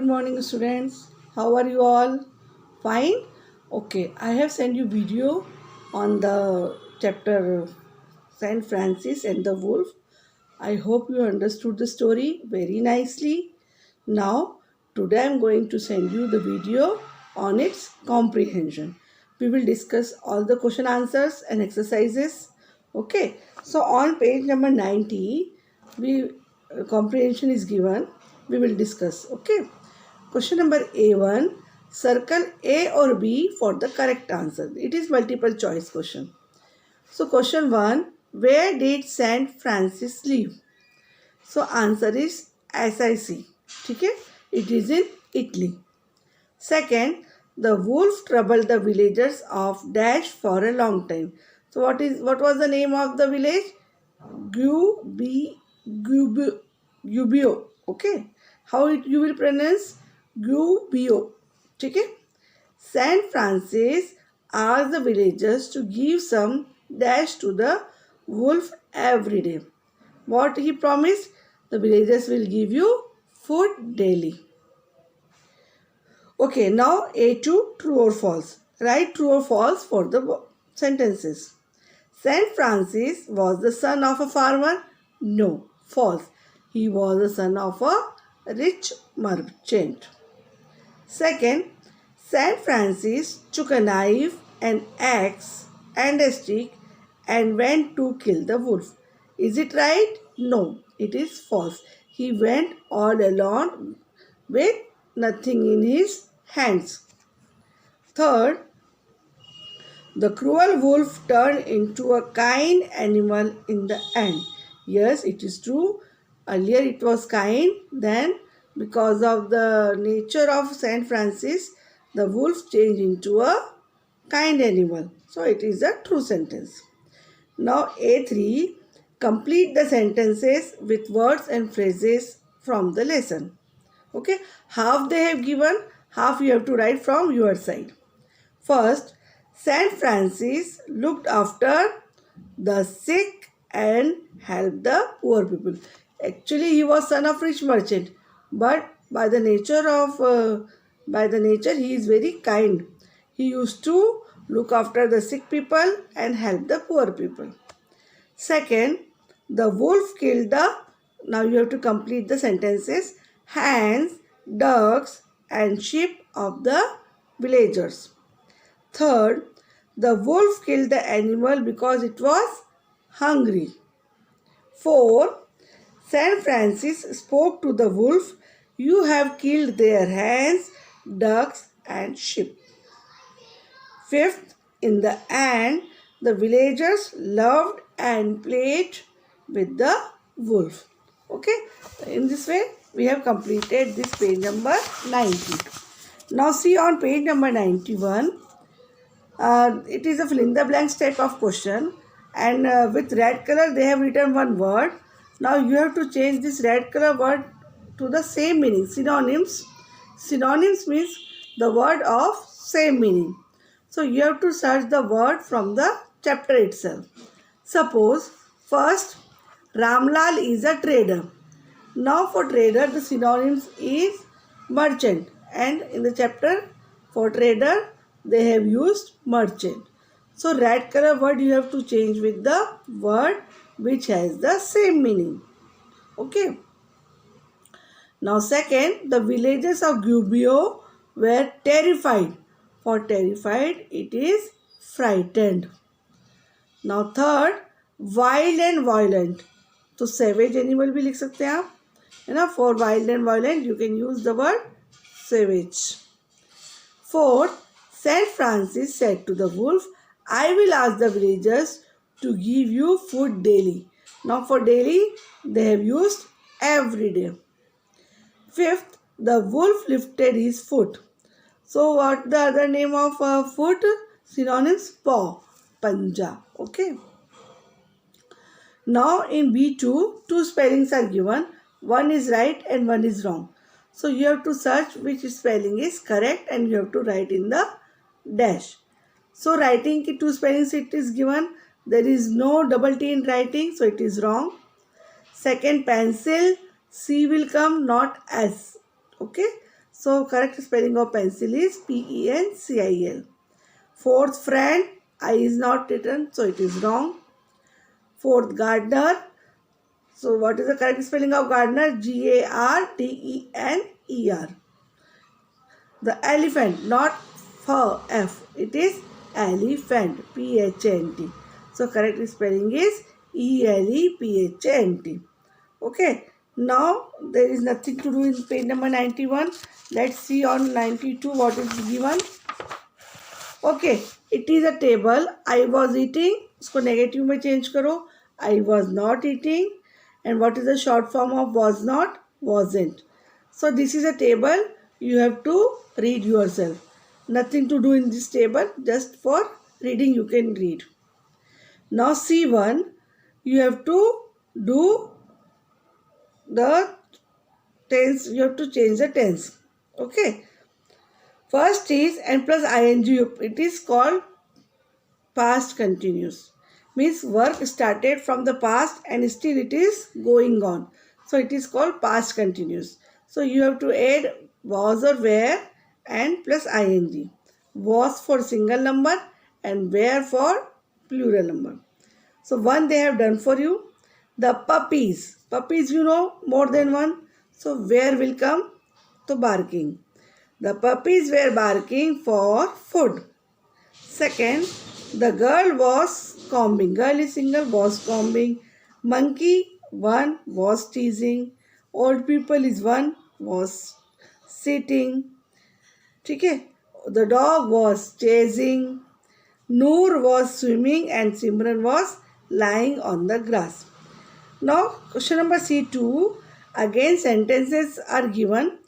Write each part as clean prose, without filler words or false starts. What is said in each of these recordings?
morning students. How are you all? Fine? Okay, I have sent you video on the chapter Saint Francis and the Wolf. I hope you understood the story very nicely. Now, today I am going to send you the video on its comprehension. We will discuss all the question answers and exercises. Okay, so on page number 90, we comprehension is given. We will discuss. Okay, question number A1. Circle A or B for the correct answer. It is multiple choice question. So question 1. Where did Saint Francis live? So answer is SIC. Okay? It is in Italy. Second, the wolf troubled the villagers of Dash for a long time. So what was the name of the village? Gubbio. Okay? How you will pronounce? Gubbio. Okay? Saint Francis asked the villagers to give some dash to the wolf every day. What he promised? The villagers will give you food daily. Okay, now A2, true or false. Write true or false for the sentences. Saint Francis was the son of a farmer? No, false. He was the son of a rich merchant. Second, Saint Francis took a knife, an axe, and a stick and went to kill the wolf. Is it right? No, it is false. He went all alone with nothing in his hands. Third, the cruel wolf turned into a kind animal in the end. Yes, it is true. Earlier it was kind, then because of the nature of Saint Francis, the wolf changed into a kind animal. So it is a true sentence. Now A3, complete the sentences with words and phrases from the lesson. Okay, half they have given, half you have to write from your side. First, Saint Francis looked after the sick and helped the poor people. Actually, he was son of rich merchant, but by the nature he is very kind. He used to look after the sick people and help the poor people. Second, the wolf killed the, now you have to complete the sentences, hens, ducks and sheep of the villagers. Third, the wolf killed the animal because it was hungry. Fourth, Saint Francis spoke to the wolf, you have killed their hens, ducks and sheep. Fifth, in the end, the villagers loved and played with the wolf. Okay, in this way we have completed this page number 90. Now see on page number 91, it is a fill in the blanks type of question, and with red color they have written one word. Now you have to change this red color word to the same meaning. Synonyms. Synonyms means the word of same meaning. So you have to search the word from the chapter itself. Suppose first, Ramlal is a trader. Now for trader the synonyms is merchant, and in the chapter for trader they have used merchant. So red color word you have to change with the word which has the same meaning. Okay. Now second, the villagers of Gubbio were terrified. For terrified it is frightened. Now third, wild and violent. तो savage animal भी लिख सकते हैं आप, है ना. For wild and violent you can use the word savage. Fourth, Saint Francis said to the wolf, I will ask the villagers to give you food daily. Now for daily they have used every day. Fifth, the wolf lifted his foot. So what the other name of foot? Synonyms, paw, panja. Okay. Now in B2, two spellings are given. One is right and one is wrong. So you have to search which spelling is correct and you have to write in the dash. So writing ki two spellings it is given. There is no double T in writing, so it is wrong. Second, pencil, C will come, not S. Okay. So correct spelling of pencil is pencil. Fourth friend, I is not written, so it is wrong. Fourth gardener. So what is the correct spelling of gardener? Gardener. The elephant, not F. It is elephant. Phant. So correct spelling is ELEPHANT. Okay. Now there is nothing to do in page number 91. Let's see on 92 what is given. Okay. It is a table. I was eating. इसको negative में change करो. I was not eating. And what is the short form of was not? Wasn't. So this is a table. You have to read yourself. Nothing to do in this table. Just for reading you can read. Now C1. You have to do the tense. You have to change the tense. Okay. First is N plus ing. It is called past continuous. Means work started from the past and still it is going on. So it is called past continuous. So you have to add was or were and plus ing. Was for single number and were for plural number. So one they have done for you. The puppies. Puppies you know more than one. So where will come? To barking. The puppies were barking for food. Second, the girl was combing. Girl is single, was combing. Monkey, one, was teasing. Old people is one, was sitting. Okay. The dog was chasing. Noor was swimming and Simran was lying on the grass. Now, question number C2. Again, sentences are given.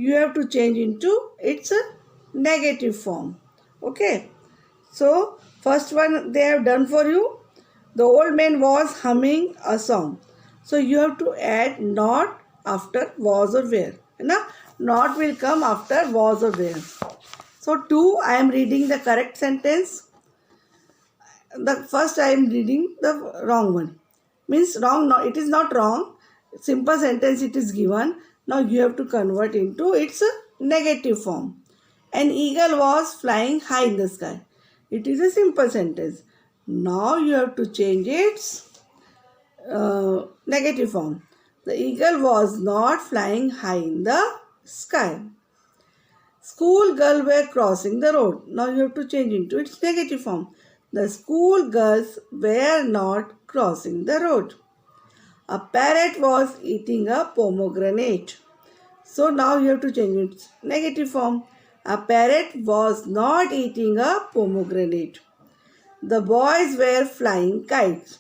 You have to change into its negative form. Okay. So, first one they have done for you. The old man was humming a song. So, you have to add not after was or were. Not will come after was or were. So, 2, I am reading the correct sentence. The first I am reading the wrong one. Means wrong, no, it is not wrong. Simple sentence it is given. Now, you have to convert into its negative form. An eagle was flying high in the sky. It is a simple sentence. Now you have to change its negative form. The eagle was not flying high in the sky. School girls were crossing the road. Now you have to change into its negative form. The school girls were not crossing the road. A parrot was eating a pomegranate. So now you have to change its negative form. A parrot was not eating a pomegranate. The boys were flying kites.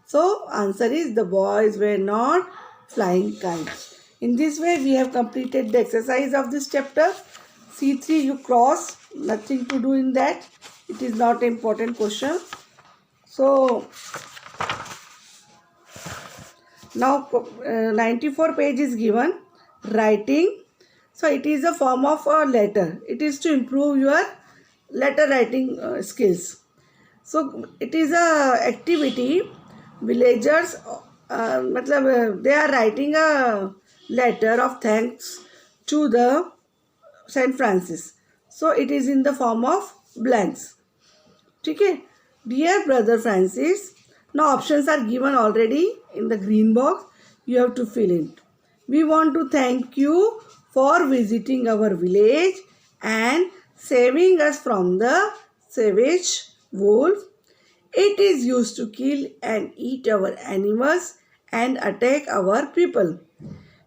So answer is the boys were not flying kites. In this way we have completed the exercise of this chapter. C3 you cross. Nothing to do in that. It is not an important question. So now 94 page is given. Writing. So it is a form of a letter. It is to improve your letter writing skills. So it is a activity. Villagers, they are writing a letter of thanks to the Saint Francis. So it is in the form of blanks. Okay. Dear brother Francis. Now options are given already in the green box. You have to fill in. We want to thank you for visiting our village and saving us from the savage wolf. It is used to kill and eat our animals and attack our people.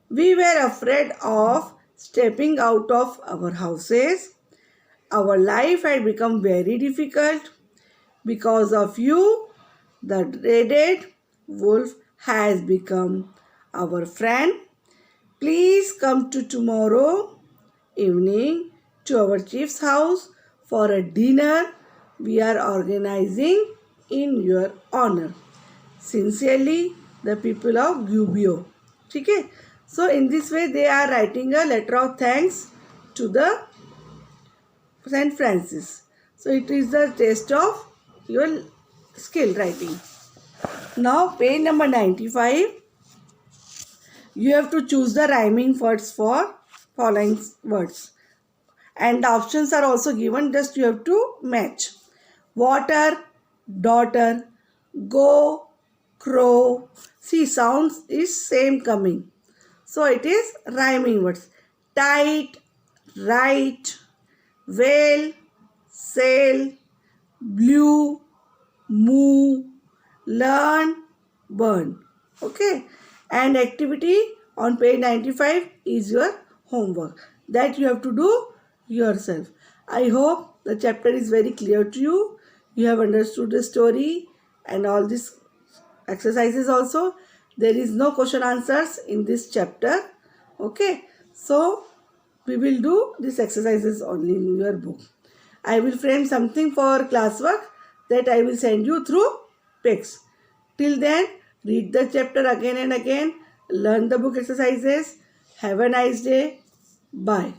We were afraid of stepping out of our houses. Our life had become very difficult. Because of you, the dreaded wolf has become our friend. Please come to tomorrow evening to our chief's house for a dinner we are organizing in your honor. Sincerely, the people of Gubbio. Okay? So, in this way, they are writing a letter of thanks to the Saint Francis. So, it is the test of your skill writing. Now, page number 95. You have to choose the rhyming words for following words. And the options are also given, just you have to match. Water, daughter, go, crow. See, sounds is same coming. So it is rhyming words. Tight, right, whale, sail, blue, moo, learn, burn. Okay. And activity on page 95 is your homework that you have to do yourself. I hope the chapter is very clear to you. You have understood the story and all these exercises also. There is no question answers in this chapter. Okay. So we will do these exercises only in your book. I will frame something for classwork that I will send you through pics. Till then, read the chapter again and again. Learn the book exercises. Have a nice day. Bye.